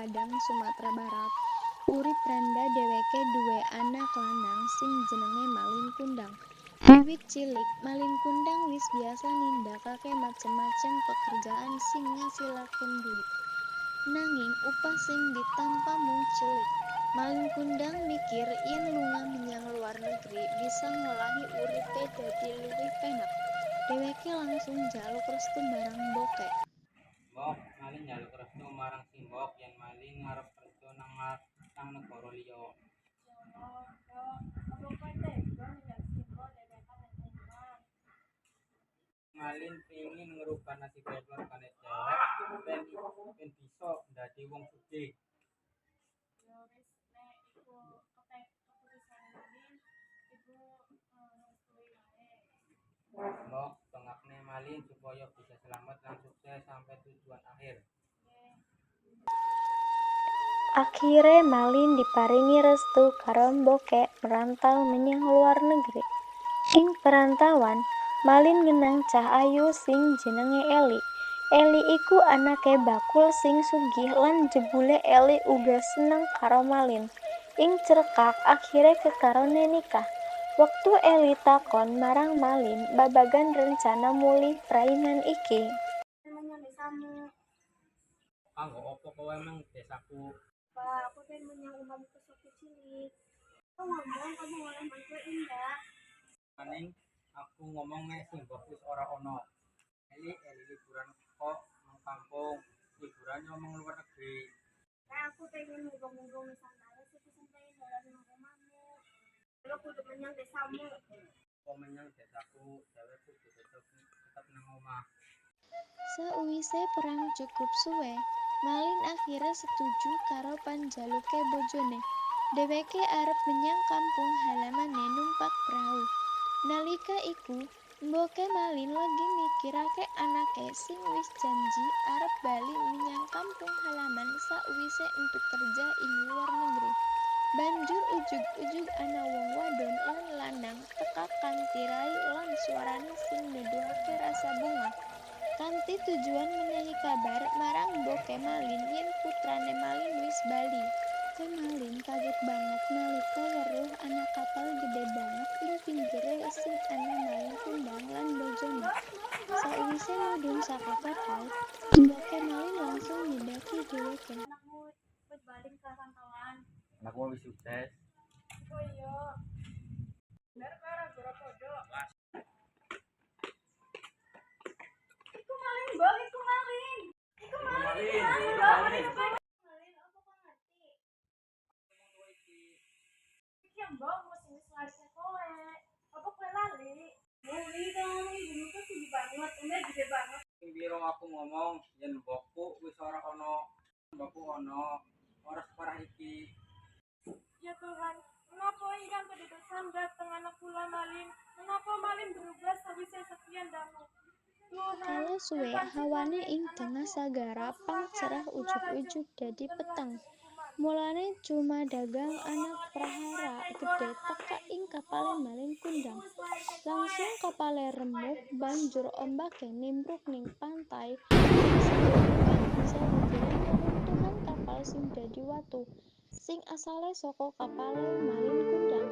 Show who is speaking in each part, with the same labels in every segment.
Speaker 1: Padang, Sumatera Barat. Urip randa dheweke duwé anak lanang sing jenenge Malin Kundang. Wiwit cilik, Malin Kundang wis biasa nindakake macem-macem pekerjaan sing ngasilaken duit. Nanging upah sing ditampa mung cilik. Malin Kundang mikir yen lunga menyang luar negeri bisa ngolahi uripe dadi luwih penak. Dheweke langsung njaluk restu marang Mbokek.
Speaker 2: Mbok, malin njaluk restu marang simbok yen malin ngarep kerja nang negara liya. Malin pengin ngerubah nasib keluargane dhewek ben bisa dadi wong sugih. Mbok, dongakne malin supaya bisa selamat lan sukses sampai tujuan akhir.
Speaker 1: Akhire Malin diparingi restu karo Mbokek merantau menyang luar negeri. Ing perantauan, Malin ngenang cah ayu sing jenenge Eli. Eli iku anake bakul sing sugih lan jebule Eli uga seneng karo Malin. Ing Cerkak akhire kekarone nikah. Wektu Eli takon marang Malin babagan rencana mulih prainan iki.
Speaker 3: Menyang desamu.
Speaker 2: Kanggo opo kowe nang desaku?
Speaker 3: Pak, aku pengen menyang umam ke suku cilik. Aku ngomong kamu boleh bantuin enggak?
Speaker 2: Maning aku ngomong nek simbok wis ora ono. Eli liburan kok nang kampung. Liburan ngomong luar negeri.
Speaker 3: Nah, aku pengen ngomong-ngomong Nusantara suku sampai dalam rumahmu. Kalau kudu menyang desamu.
Speaker 2: Kok menyang desaku, dhewek kudu tetep nang omah.
Speaker 1: Seuwise perang cukup suwe, Malin akhire setuju karo panjaluke bojone. Dheweke arep menyang kampung halamane numpak prau. Nalika iku, mboke Malin lagi mikirake anake sing wis janji arep bali menyang kampung halaman sauwise entuk kerja ing luar negeri. Banjur ujug-ujug ana wong wadon lan lanang teka kanthi rai lan suarane sing nuduhake rasa bunga. Kanthi tujuan menehi kabar marang Mboke Malin yen putrane Malin wis bali. Malin kaget banget nalika weruh ana kapal gede banget ing pinggire sing ana Malin Kundang lan bojone. Sawise mudhun saka kapal, Mboke Malin langsung nyedaki dheweke.
Speaker 3: Anakmu wis balik ke rantauan.
Speaker 2: Anakku wis sukses.
Speaker 3: Oh iya. Bener karo goro podo. Iku maling, Bang, iku maling. Iku maling. Malin, aku kok ngerti. Iki yang Bang mesti wis larisnya kowe. Apa kowe lali? Muli dong, ibu tuh tinggi banget, umur gede banget.
Speaker 2: Sing biro aku ngomong yen mbokku wis ora ono. Mbokku ono ora separah iki.
Speaker 3: Ya Tuhan, kenapa ingkang kedudukan datang anak kula Malin? Kenapa Malin berubah sawise sekian dangu? Tuhan,
Speaker 1: Kala suwe hawane ing tengah sagara pang cerah ujug-ujug dadi peteng. Mulane cuma dagang anak prahara gede teka ing kapale Malin Kundang. Langsung kapale remuk banjur ombake nimbruk ning pantai sing sedherekan bisa dideleng reruntuhan kapal sing dadi watu sing asale saka kapale Malin Kundang.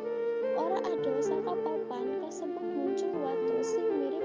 Speaker 1: Ora ado saka papan kasebut muncul watu sing mirip